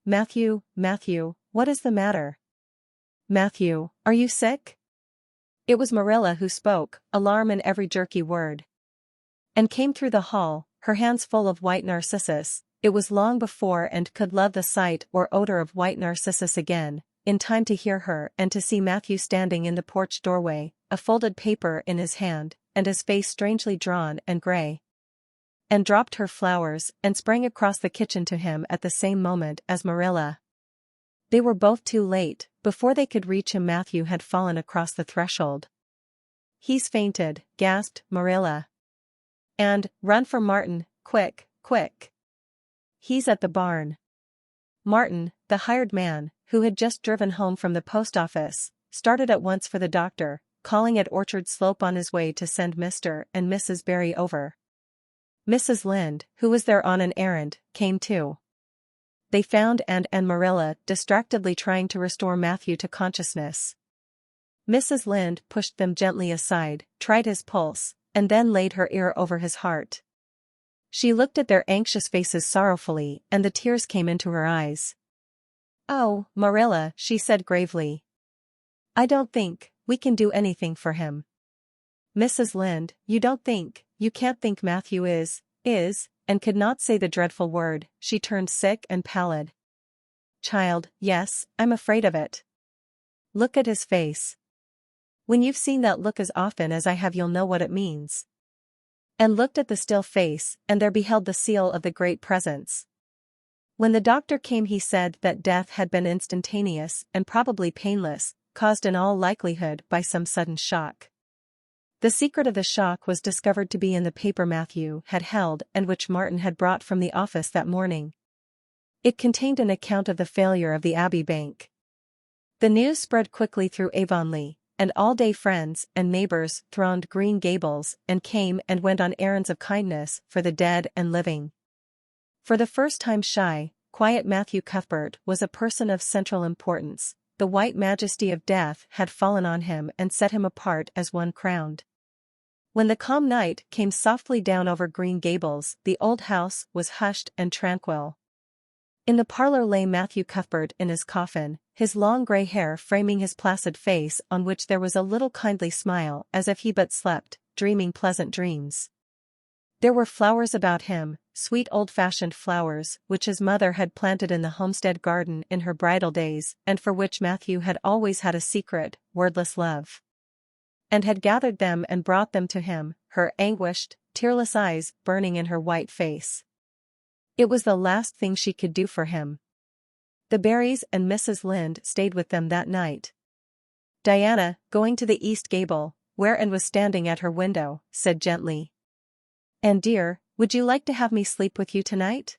Matthew, Matthew, what is the matter? Matthew, are you sick? It was Marilla who spoke, alarm in every jerky word. And came through the hall, her hands full of white narcissus. It was long before and could love the sight or odor of white narcissus again, in time to hear her and to see Matthew standing in the porch doorway, a folded paper in his hand, and his face strangely drawn and gray. And dropped her flowers and sprang across the kitchen to him at the same moment as Marilla. They were both too late. Before they could reach him, Matthew had fallen across the threshold. He's fainted, gasped Marilla. And, run for Martin, quick, quick. He's at the barn. Martin, the hired man, who had just driven home from the post office, started at once for the doctor, calling at Orchard Slope on his way to send Mr. and Mrs. Barry over. Mrs. Lynde, who was there on an errand, came too. They found Anne and Marilla distractedly trying to restore Matthew to consciousness. Mrs. Lynde pushed them gently aside, tried his pulse, and then laid her ear over his heart. She looked at their anxious faces sorrowfully, and the tears came into her eyes. "Oh, Marilla," she said gravely. "I don't think we can do anything for him." "Mrs. Lynde, you can't think Matthew is," and could not say the dreadful word. She turned sick and pallid. "Child, yes, I'm afraid of it. Look at his face. When you've seen that look as often as I have, you'll know what it means." And looked at the still face, and there beheld the seal of the great presence. When the doctor came, he said that death had been instantaneous and probably painless, caused in all likelihood by some sudden shock. The secret of the shock was discovered to be in the paper Matthew had held and which Martin had brought from the office that morning. It contained an account of the failure of the Abbey Bank. The news spread quickly through Avonlea, and all-day friends and neighbors thronged Green Gables and came and went on errands of kindness for the dead and living. For the first time shy, quiet Matthew Cuthbert was a person of central importance. The white majesty of death had fallen on him and set him apart as one crowned. When the calm night came softly down over Green Gables, the old house was hushed and tranquil. In the parlor lay Matthew Cuthbert in his coffin, his long gray hair framing his placid face, on which there was a little kindly smile as if he but slept, dreaming pleasant dreams. There were flowers about him, sweet old-fashioned flowers which his mother had planted in the homestead garden in her bridal days and for which Matthew had always had a secret, wordless love. And had gathered them and brought them to him, her anguished, tearless eyes burning in her white face. It was the last thing she could do for him. The Barrys and Mrs. Lynde stayed with them that night. Diana, going to the east gable, where Anne was standing at her window, said gently, "Anne dear, would you like to have me sleep with you tonight?"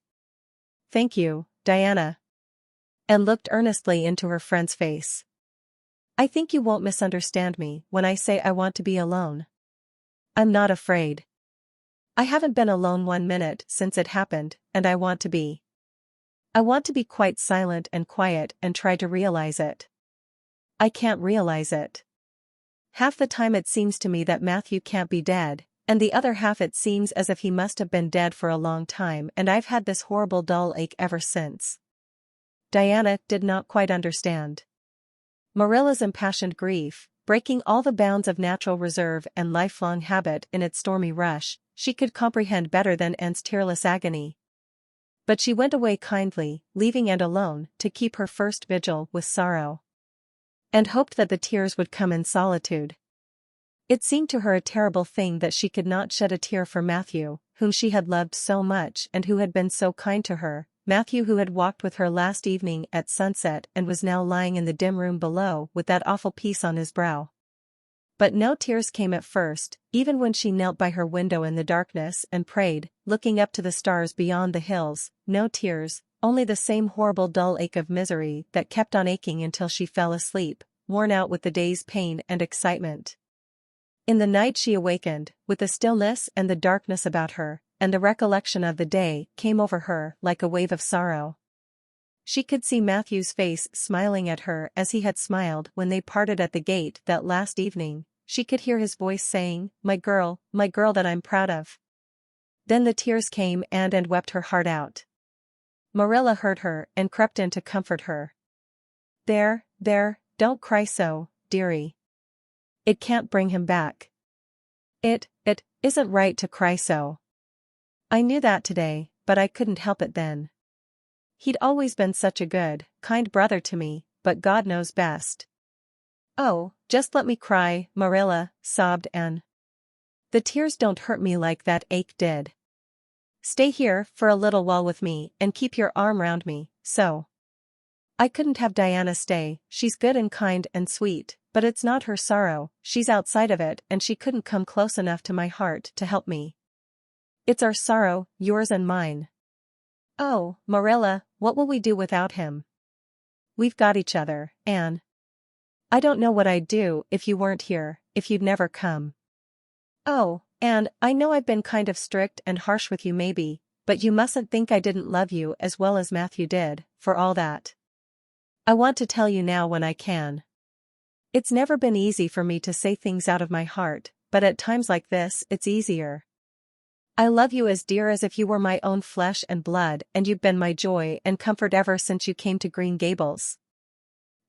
"Thank you, Diana." Anne looked earnestly into her friend's face. "I think you won't misunderstand me when I say I want to be alone. I'm not afraid. I haven't been alone 1 minute since it happened, and I want to be. I want to be quite silent and quiet and try to realize it. I can't realize it. Half the time it seems to me that Matthew can't be dead, and the other half it seems as if he must have been dead for a long time, and I've had this horrible dull ache ever since." Diana did not quite understand. Marilla's impassioned grief, breaking all the bounds of natural reserve and lifelong habit in its stormy rush, she could comprehend better than Anne's tearless agony. But she went away kindly, leaving Anne alone to keep her first vigil with sorrow. And hoped that the tears would come in solitude. It seemed to her a terrible thing that she could not shed a tear for Matthew, whom she had loved so much and who had been so kind to her, Matthew who had walked with her last evening at sunset and was now lying in the dim room below with that awful peace on his brow. But no tears came at first, even when she knelt by her window in the darkness and prayed, looking up to the stars beyond the hills. No tears, only the same horrible dull ache of misery that kept on aching until she fell asleep, worn out with the day's pain and excitement. In the night she awakened, with the stillness and the darkness about her, and the recollection of the day came over her like a wave of sorrow. She could see Matthew's face smiling at her as he had smiled when they parted at the gate that last evening. She could hear his voice saying, my girl that I'm proud of." Then the tears came and wept her heart out. Marilla heard her and crept in to comfort her. There, don't cry so, dearie. It can't bring him back. It isn't right to cry so. I knew that today, but I couldn't help it then. He'd always been such a good, kind brother to me, but God knows best. Oh, just let me cry, Marilla, sobbed Anne. The tears don't hurt me like that ache did. Stay here for a little while with me and keep your arm round me, so. I couldn't have Diana stay, she's good and kind and sweet, but it's not her sorrow, she's outside of it and she couldn't come close enough to my heart to help me. It's our sorrow, yours and mine. Oh, Marilla, what will we do without him? We've got each other, Anne. I don't know what I'd do if you weren't here, if you'd never come. Oh, Anne, I know I've been kind of strict and harsh with you maybe, but you mustn't think I didn't love you as well as Matthew did, for all that. I want to tell you now when I can. It's never been easy for me to say things out of my heart, but at times like this it's easier. I love you as dear as if you were my own flesh and blood and you've been my joy and comfort ever since you came to Green Gables.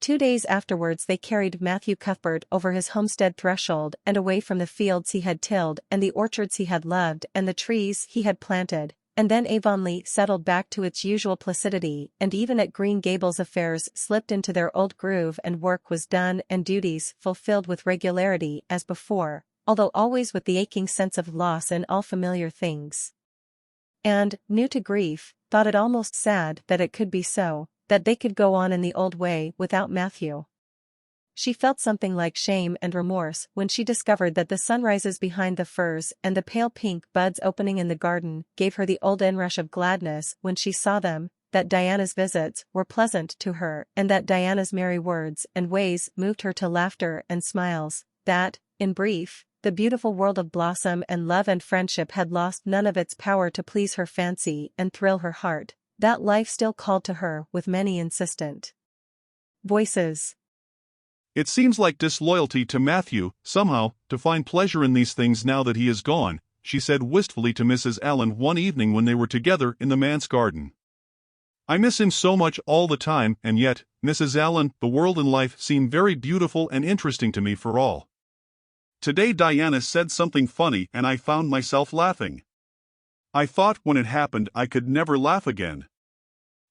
2 days afterwards they carried Matthew Cuthbert over his homestead threshold and away from the fields he had tilled and the orchards he had loved and the trees he had planted, and then Avonlea settled back to its usual placidity and even at Green Gables affairs slipped into their old groove and work was done and duties fulfilled with regularity as before, although always with the aching sense of loss in all familiar things. And, new to grief, thought it almost sad that it could be so, that they could go on in the old way without Matthew. She felt something like shame and remorse when she discovered that the sunrises behind the firs and the pale pink buds opening in the garden gave her the old inrush of gladness when she saw them, that Diana's visits were pleasant to her and that Diana's merry words and ways moved her to laughter and smiles, that, in brief, the beautiful world of blossom and love and friendship had lost none of its power to please her fancy and thrill her heart, that life still called to her with many insistent voices. It seems like disloyalty to Matthew, somehow, to find pleasure in these things now that he is gone, she said wistfully to Mrs. Allen one evening when they were together in the manse garden. I miss him so much all the time, and yet, Mrs. Allen, the world and life seem very beautiful and interesting to me for all. Today Diana said something funny and I found myself laughing. I thought when it happened I could never laugh again.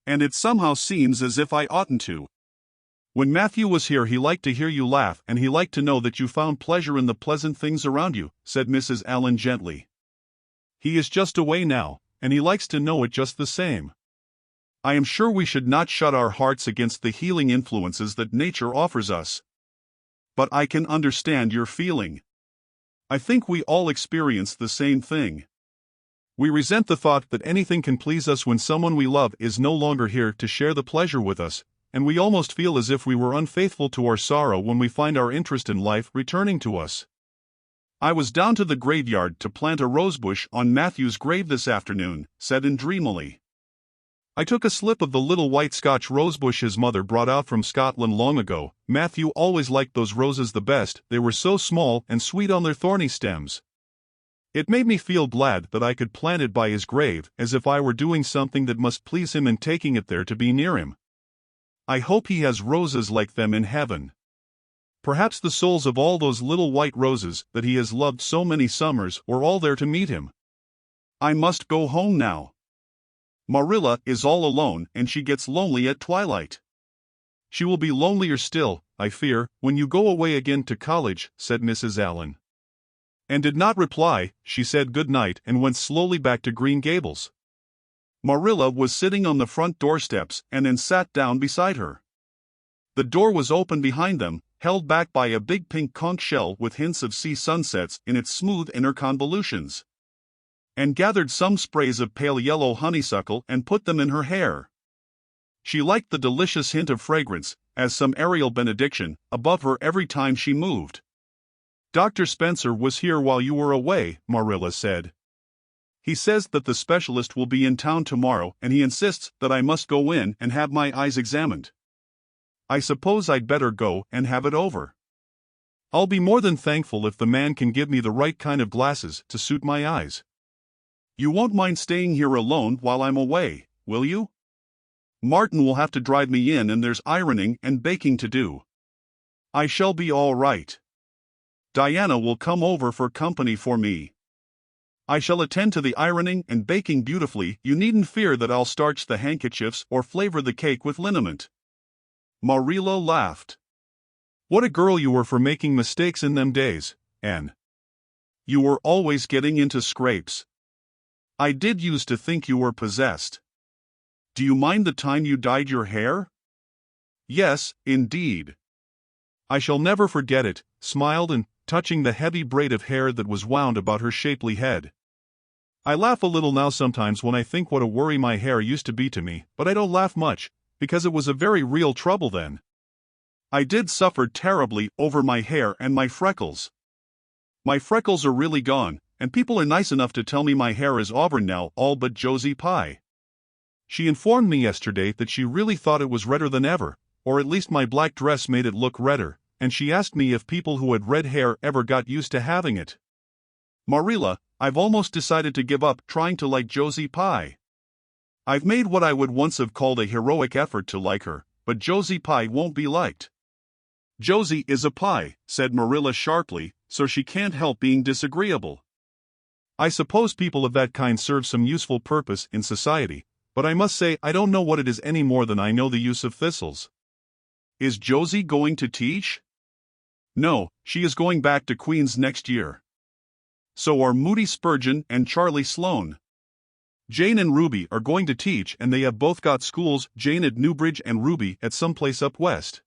And it somehow seems as if I oughtn't to. When Matthew was here he liked to hear you laugh and he liked to know that you found pleasure in the pleasant things around you, said Mrs. Allen gently. He is just away now, and he likes to know it just the same. I am sure we should not shut our hearts against the healing influences that nature offers us. But I can understand your feeling. I think we all experience the same thing. We resent the thought that anything can please us when someone we love is no longer here to share the pleasure with us, and we almost feel as if we were unfaithful to our sorrow when we find our interest in life returning to us. I was down to the graveyard to plant a rosebush on Matthew's grave this afternoon, said Anne dreamily. I took a slip of the little white Scotch rosebush his mother brought out from Scotland long ago. Matthew always liked those roses the best, they were so small and sweet on their thorny stems. It made me feel glad that I could plant it by his grave, as if I were doing something that must please him and taking it there to be near him. I hope he has roses like them in heaven. Perhaps the souls of all those little white roses that he has loved so many summers were all there to meet him. I must go home now. Marilla is all alone and she gets lonely at twilight. She will be lonelier still, I fear, when you go away again to college, said Mrs. Allen. And did not reply. She said good night and went slowly back to Green Gables. Marilla was sitting on the front doorsteps and then sat down beside her. The door was open behind them, held back by a big pink conch shell with hints of sea sunsets in its smooth inner convolutions. And gathered some sprays of pale yellow honeysuckle and put them in her hair. She liked the delicious hint of fragrance, as some aerial benediction, above her every time she moved. Dr. Spencer was here while you were away, Marilla said. He says that the specialist will be in town tomorrow and he insists that I must go in and have my eyes examined. I suppose I'd better go and have it over. I'll be more than thankful if the man can give me the right kind of glasses to suit my eyes. You won't mind staying here alone while I'm away, will you? Martin will have to drive me in and there's ironing and baking to do. I shall be all right. Diana will come over for company for me. I shall attend to the ironing and baking beautifully. You needn't fear that I'll starch the handkerchiefs or flavor the cake with liniment." Marilla laughed. "What a girl you were for making mistakes in them days, Anne. You were always getting into scrapes. I did used to think you were possessed. Do you mind the time you dyed your hair?" "Yes, indeed. I shall never forget it," smiled Anne, touching the heavy braid of hair that was wound about her shapely head. "I laugh a little now sometimes when I think what a worry my hair used to be to me, but I don't laugh much, because it was a very real trouble then. I did suffer terribly over my hair and my freckles. My freckles are really gone, and people are nice enough to tell me my hair is auburn now, all but Josie Pye. She informed me yesterday that she really thought it was redder than ever, or at least my black dress made it look redder, and she asked me if people who had red hair ever got used to having it. Marilla, I've almost decided to give up trying to like Josie Pye. I've made what I would once have called a heroic effort to like her, but Josie Pye won't be liked." "Josie is a Pye," said Marilla sharply, "so she can't help being disagreeable. I suppose people of that kind serve some useful purpose in society, but I must say I don't know what it is any more than I know the use of thistles." "Is Josie going to teach?" "No, she is going back to Queen's next year. So are Moody Spurgeon and Charlie Sloane. Jane and Ruby are going to teach, and they have both got schools, Jane at Newbridge and Ruby at some place up west.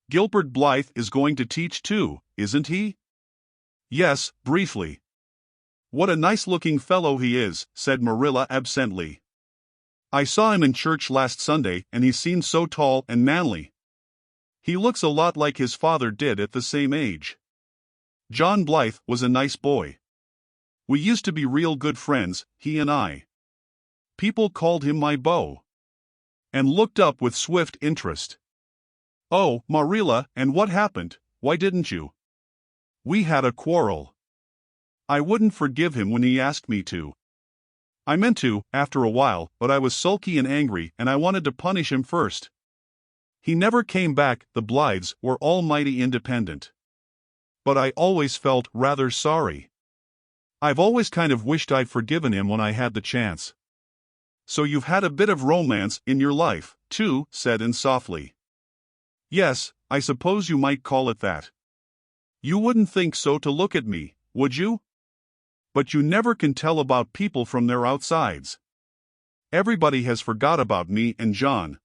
Gilbert Blythe is going to teach too, isn't he?" "Yes, briefly." "What a nice-looking fellow he is," said Marilla absently. "I saw him in church last Sunday, and he seemed so tall and manly. He looks a lot like his father did at the same age. John Blythe was a nice boy. We used to be real good friends, he and I. People called him my beau." And looked up with swift interest. "Oh, Marilla, and what happened? Why didn't you?" "We had a quarrel. I wouldn't forgive him when he asked me to. I meant to, after a while, but I was sulky and angry and I wanted to punish him first. He never came back. The Blythes were almighty independent. But I always felt rather sorry. I've always kind of wished I'd forgiven him when I had the chance." "So you've had a bit of romance in your life, too," said Anne softly. "Yes, I suppose you might call it that. You wouldn't think so to look at me, would you? But you never can tell about people from their outsides. Everybody has forgot about me and John.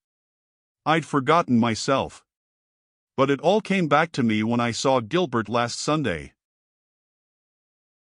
I'd forgotten myself. But it all came back to me when I saw Gilbert last Sunday.